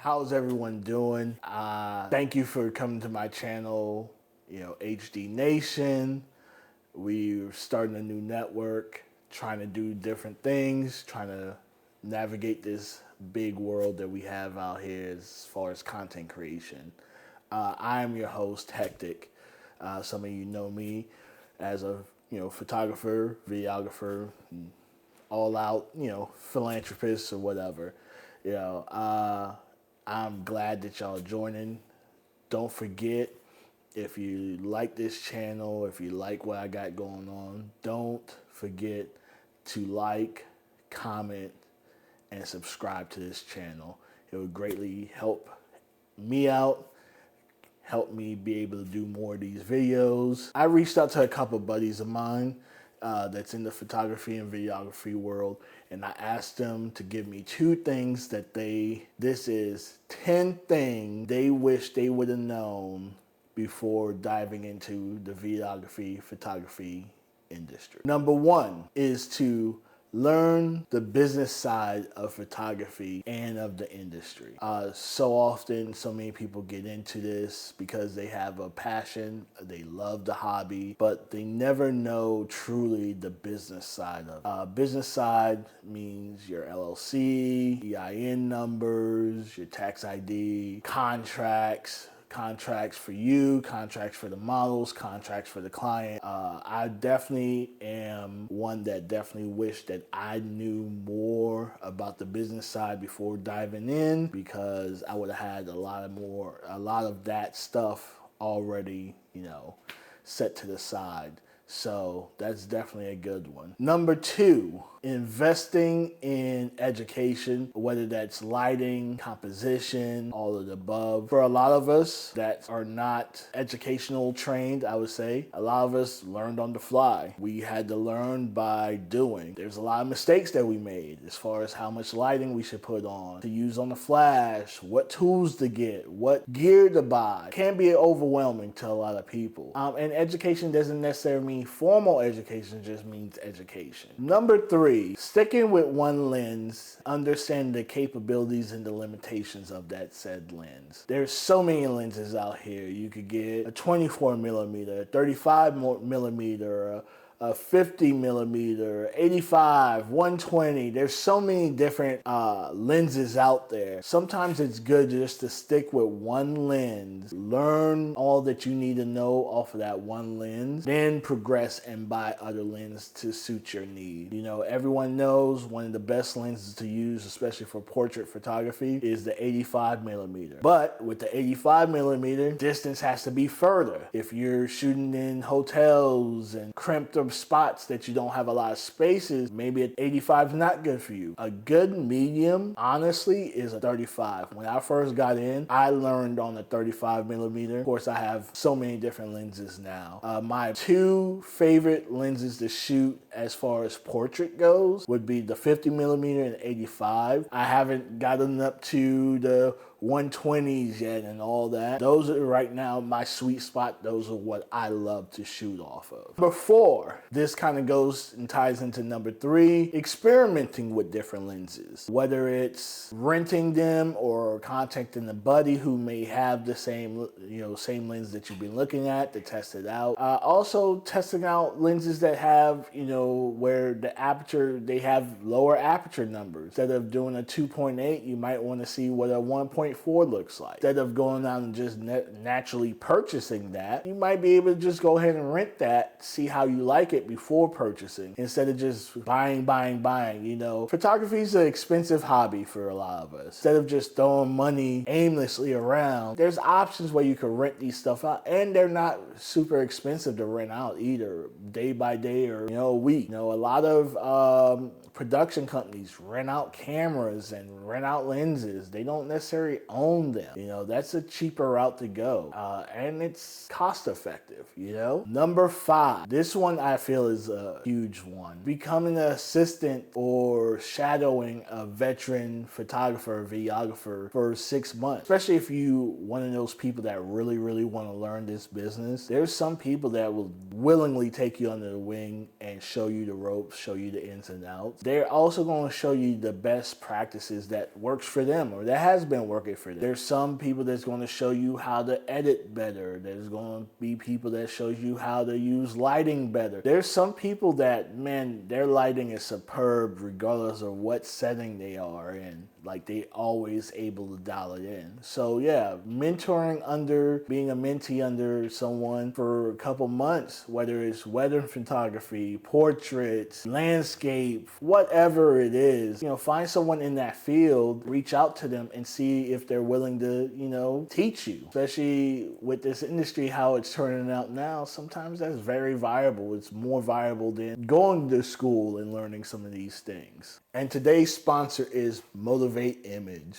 How's everyone doing? Thank you for coming to my channel, HD Nation. We're starting a new network, trying to do different things, trying to navigate this big world that we have out here as far as content creation. I am your host, Hectic. Some of you know me as a photographer, videographer, all out philanthropist or whatever. I'm glad that y'all joining. Don't forget, if you like this channel, if you like what I got going on, don't forget to like, comment, and subscribe to this channel. It would greatly help me out, help me be able to do more of these videos. I reached out to a couple buddies of mine that's in the photography and videography world, and I asked them to give me 2 things that this is 10 things they wish they would have known before diving into the videography, photography industry. Number 1 is to learn the business side of photography and of the industry. So often, so many people get into this because they have a passion, they love the hobby, but they never know truly the business side of it. Business side means your LLC, EIN numbers, your tax ID, contracts for you, contracts for the models, contracts for the client. I definitely am one that definitely wish that I knew more about the business side before diving in, because I would have had a lot of that stuff already, set to the side. So that's definitely a good one. Number 2, investing in education, whether that's lighting, composition, all of the above. For a lot of us that are not educational trained, I would say, a lot of us learned on the fly. We had to learn by doing. There's a lot of mistakes that we made as far as how much lighting we should put on, to use on the flash, what tools to get, what gear to buy. Can be overwhelming to a lot of people. And education doesn't necessarily mean formal education, just means education. Number 3, sticking with one lens, understanding the capabilities and the limitations of that said lens. There's so many lenses out here. You could get a 24 millimeter, a 35 millimeter, a 50 millimeter, 85, 120. There's so many different lenses out there. Sometimes it's good just to stick with one lens, learn all that you need to know off of that one lens, then progress and buy other lenses to suit your need. Everyone knows one of the best lenses to use, especially for portrait photography, is the 85 millimeter. But with the 85 millimeter, distance has to be further. If you're shooting in hotels and crimped spots that you don't have a lot of spaces, maybe an 85 is not good for you. A good medium, honestly, is a 35. When I first got in, I learned on the 35 millimeter. Of course, I have so many different lenses now. My 2 favorite lenses to shoot as far as portrait goes would be the 50 millimeter and 85. I haven't gotten up to the 120s yet and all that. Those are right now my sweet spot. Those are what I love to shoot off of. Number 4, this kind of goes and ties into number 3, experimenting with different lenses. Whether it's renting them or contacting a buddy who may have the same lens that you've been looking at to test it out. Also testing out lenses that have, where the aperture, they have lower aperture numbers. Instead of doing a 2.8, you might want to see what a 1.4 looks like. Instead of going out and just naturally purchasing that, you might be able to just go ahead and rent that, see how you like it before purchasing, instead of just buying. Photography is an expensive hobby for a lot of us. Instead of just throwing money aimlessly around, there's options where you can rent these stuff out, and they're not super expensive to rent out either, day by day or a week. A lot of production companies rent out cameras and rent out lenses. They don't necessarily own them. That's a cheaper route to go. And it's cost effective, Number 5, this one I feel is a huge one. Becoming an assistant or shadowing a veteran photographer or videographer for 6 months. Especially if you one of those people that really, really want to learn this business. There's some people that will willingly take you under the wing and show you the ropes, show you the ins and outs. They're also going to show you the best practices that works for them or that has been working market for that. There's some people that's going to show you how to edit better. There's going to be people that shows you how to use lighting better. There's some people that, man, their lighting is superb regardless of what setting they are in. Like, they always able to dial it in. So yeah, mentoring under, being a mentee under someone for a couple months, whether it's wedding photography, portraits, landscape, whatever it is, you know, find someone in that field, reach out to them and see if they're willing to, you know, teach you. Especially with this industry, how it's turning out now, sometimes that's very viable. It's more viable than going to school and learning some of these things. And today's sponsor is Motivate Image.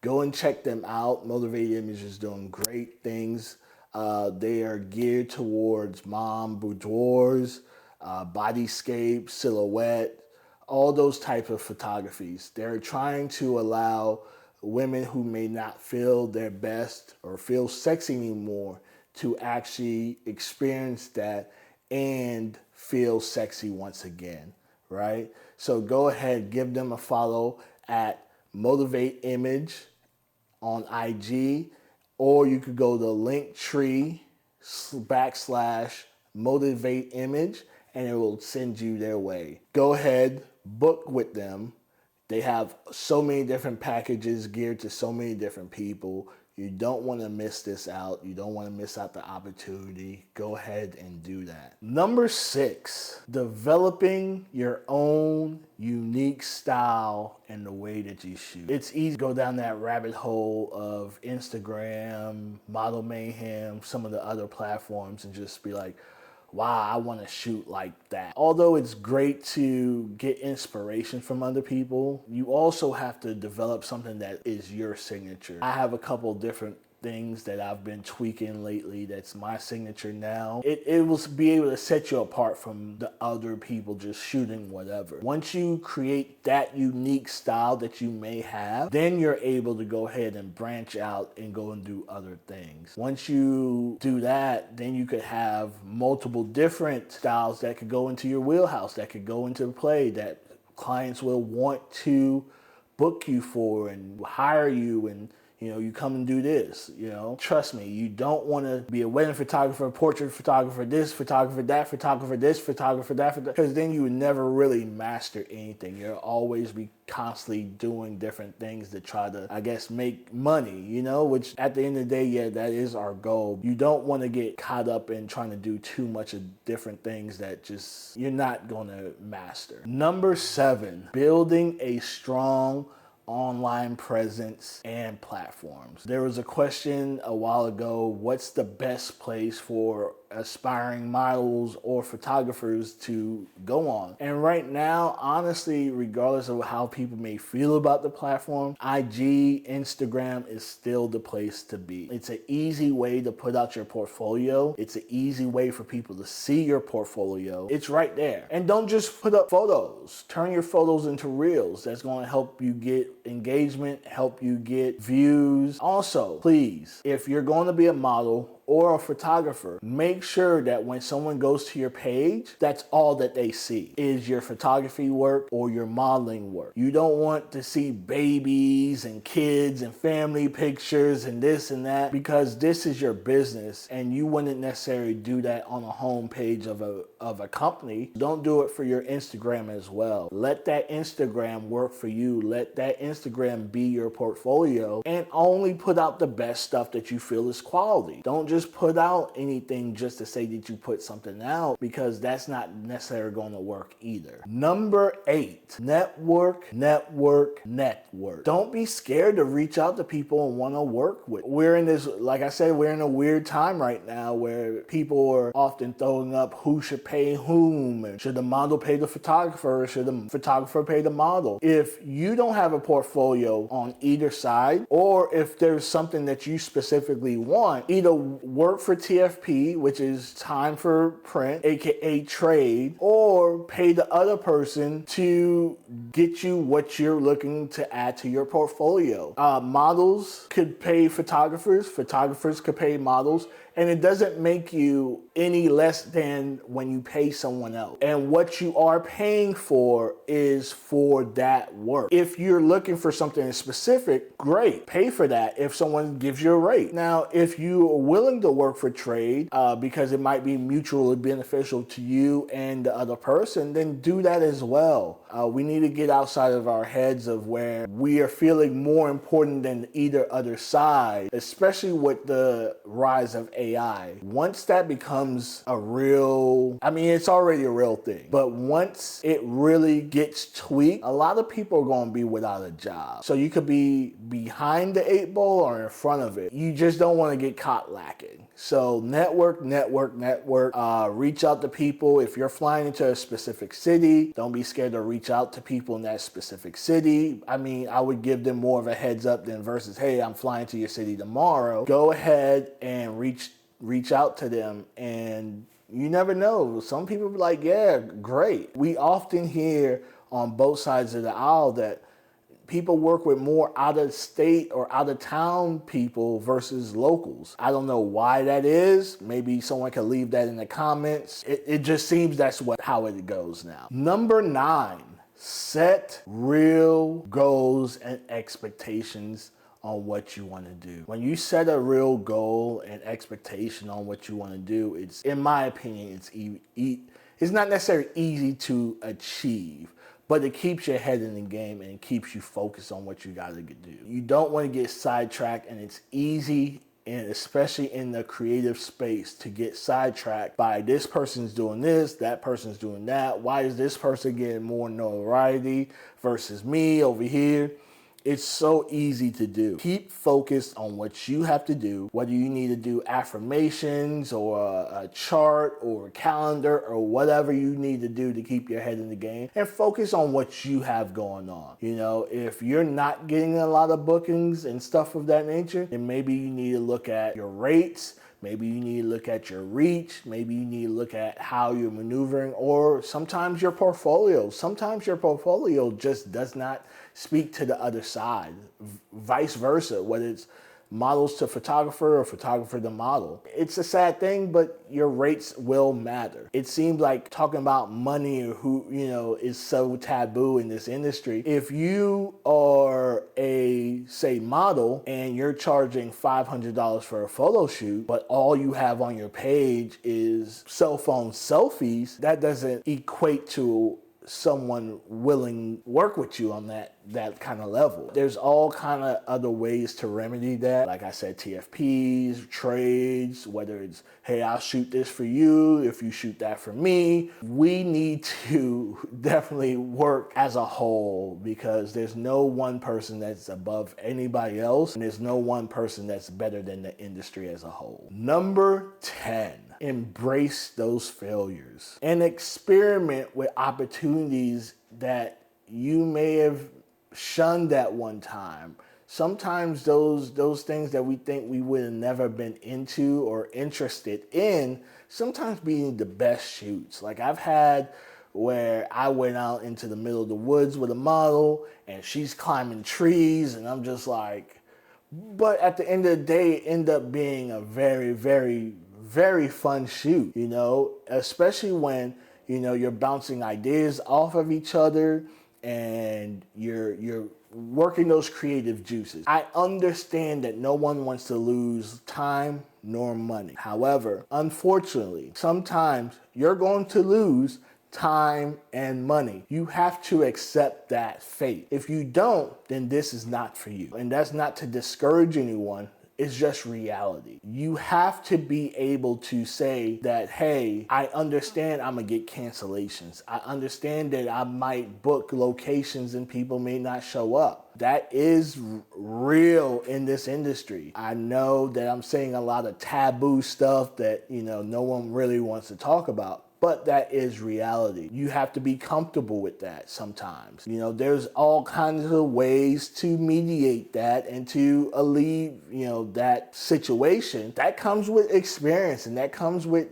Go and check them out. Motivate Image is doing great things. They are geared towards mom boudoirs, bodyscape, silhouette, all those types of photographies. They're trying to allow women who may not feel their best or feel sexy anymore to actually experience that and feel sexy once again, right? So go ahead, give them a follow at Motivate Image on IG, or you could go to Linktree/Motivate Image and it will send you their way. Go ahead, book with them. They have so many different packages geared to so many different people. You don't want to miss this out. You don't want to miss out the opportunity. Go ahead and do that. Number 6, developing your own unique style and the way that you shoot. It's easy to go down that rabbit hole of Instagram, Model Mayhem, some of the other platforms and just be like, wow, I want to shoot like that. Although it's great to get inspiration from other people, you also have to develop something that is your signature. I have a couple different things that I've been tweaking lately that's my signature now. It will be able to set you apart from the other people just shooting whatever. Once you create that unique style that you may have, then you're able to go ahead and branch out and go and do other things. Once you do that, then you could have multiple different styles that could go into your wheelhouse, that could go into play, that clients will want to book you for and hire you, and you know, you come and do this, you know. Trust me, you don't want to be a wedding photographer, portrait photographer, this photographer, that photographer, this photographer, that photographer, because then you would never really master anything. You'll always be constantly doing different things to try to, I guess, make money, you know, which at the end of the day, yeah, that is our goal. You don't want to get caught up in trying to do too much of different things that just you're not going to master. Number 7, building a strong online presence and platforms. There was a question a while ago, what's the best place for aspiring models or photographers to go on? And right now, honestly, regardless of how people may feel about the platform, IG, Instagram is still the place to be. It's an easy way to put out your portfolio. It's an easy way for people to see your portfolio. It's right there. And don't just put up photos. Turn your photos into reels. That's going to help you get engagement, help you get views. Also, please, if you're going to be a model or a photographer, make sure that when someone goes to your page, that's all that they see is your photography work or your modeling work. You don't want to see babies and kids and family pictures and this and that, because this is your business and you wouldn't necessarily do that on a home page of a company. Don't do it for your Instagram as well. Let that Instagram work for you. Let that Instagram be your portfolio, and only put out the best stuff that you feel is quality. Don't just put out anything just to say that you put something out, because that's not necessarily going to work either. Number 8, network. Don't be scared to reach out to people and want to work with. We're in this, like I said, we're in a weird time right now where people are often throwing up who should pay whom, and should the model pay the photographer, or should the photographer pay the model? If you don't have a portfolio on either side, or if there's something that you specifically want, either work for TFP, which is time for print, aka trade, or pay the other person to get you what you're looking to add to your portfolio. Models could pay photographers, photographers could pay models, and it doesn't make you any less than when you pay someone else. And what you are paying for is for that work. If you're looking for something specific, great, pay for that if someone gives you a rate. Now, if you are willing to work for trade because it might be mutually beneficial to you and the other person, then do that as well. We need to get outside of our heads of where we are feeling more important than either other side, especially with the rise of AI. Once that becomes a real, I mean, it's already a real thing, but once it really gets tweaked, a lot of people are going to be without a job. So you could be behind the 8 ball or in front of it. You just don't want to get caught lacking. So network, reach out to people. If you're flying into a specific city, don't be scared to reach out to people in that specific city. I mean, I would give them more of a heads up than versus, hey, I'm flying to your city tomorrow. Go ahead and reach out to them, and you never know. Some people be like, yeah, great. We often hear on both sides of the aisle that people work with more out of state or out of town people versus locals. I don't know why that is. Maybe someone can leave that in the comments. It just seems that's how it goes now. Number 9, set real goals and expectations on what you want to do. When you set a real goal and expectation on what you want to do, it's, in my opinion, it's not necessarily easy to achieve, but it keeps your head in the game and it keeps you focused on what you got to do. You don't want to get sidetracked, and it's easy, and especially in the creative space, to get sidetracked by this person's doing this, that person's doing that. Why is this person getting more notoriety versus me over here? It's so easy to do. Keep focused on what you have to do, whether you need to do affirmations or a chart or a calendar or whatever you need to do to keep your head in the game, and focus on what you have going on. You know, if you're not getting a lot of bookings and stuff of that nature, then maybe you need to look at your rates. Maybe you need to look at your reach. Maybe you need to look at how you're maneuvering, or sometimes your portfolio. Sometimes your portfolio just does not speak to the other side. Vice versa, whether it's models to photographer or photographer to model. It's a sad thing, but your rates will matter. It seems like talking about money or who, is so taboo in this industry. If you are a, say, model and you're charging $500 for a photo shoot, but all you have on your page is cell phone selfies, that doesn't equate to someone willing to work with you on that kind of level. There's all kind of other ways to remedy that. Like I said, TFPs, trades, whether it's, hey, I'll shoot this for you if you shoot that for me. We need to definitely work as a whole, because there's no one person that's above anybody else, and there's no one person that's better than the industry as a whole. Number 10. Embrace those failures and experiment with opportunities that you may have shunned at one time. Sometimes those things that we think we would have never been into or interested in, sometimes being the best shoots. Like I've had where I went out into the middle of the woods with a model and she's climbing trees, and I'm just like, but at the end of the day, it ended up being a very, very, very fun shoot, especially when, you're bouncing ideas off of each other and you're working those creative juices. I understand that no one wants to lose time nor money. However, unfortunately, sometimes you're going to lose time and money. You have to accept that fate. If you don't, then this is not for you. And that's not to discourage anyone. It's just reality. You have to be able to say that, hey, I understand I'm gonna get cancellations. I understand that I might book locations and people may not show up. That is real in this industry. I know that I'm saying a lot of taboo stuff that, no one really wants to talk about. but that is reality. You have to be comfortable with that sometimes. You know, there's all kinds of ways to mediate that and to alleviate, you know, that situation. That comes with experience and that comes with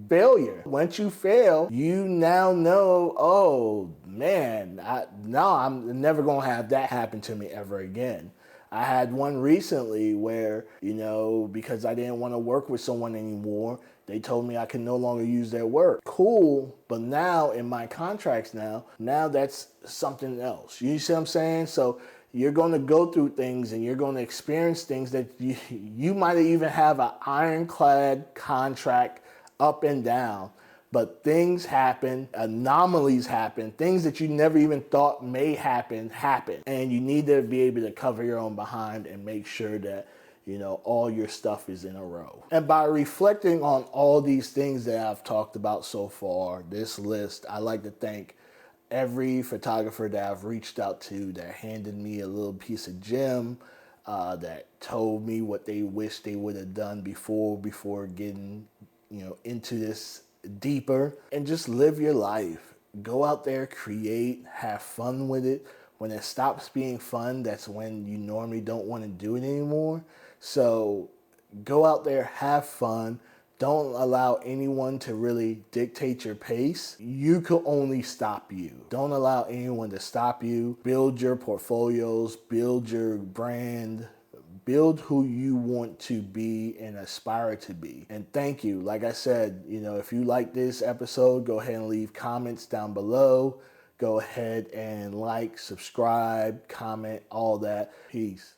failure. Once you fail, you now know, oh man, I'm never gonna have that happen to me ever again. I had one recently where, you know, because I didn't want to work with someone anymore, they told me I could no longer use their work. Cool, but now in my contracts now that's something else. You see what I'm saying? So you're going to go through things and you're going to experience things that you might even have an ironclad contract up and down. But things happen, anomalies happen, things that you never even thought may happen. And you need to be able to cover your own behind and make sure that, you know, all your stuff is in a row. And by reflecting on all these things that I've talked about so far, this list, I like to thank every photographer that I've reached out to that handed me a little piece of gem, that told me what they wish they would have done before getting, you know, into this deeper. And just live your life. Go out there, create, have fun with it. When it stops being fun, that's when you normally don't want to do it anymore. So go out there, have fun. Don't allow anyone to really dictate your pace. You can only stop you. Don't allow anyone to stop you. Build your portfolios, build your brand, build who you want to be and aspire to be. And thank you. Like I said, you know, if you like this episode, go ahead and leave comments down below. Go ahead and like, subscribe, comment, all that. Peace.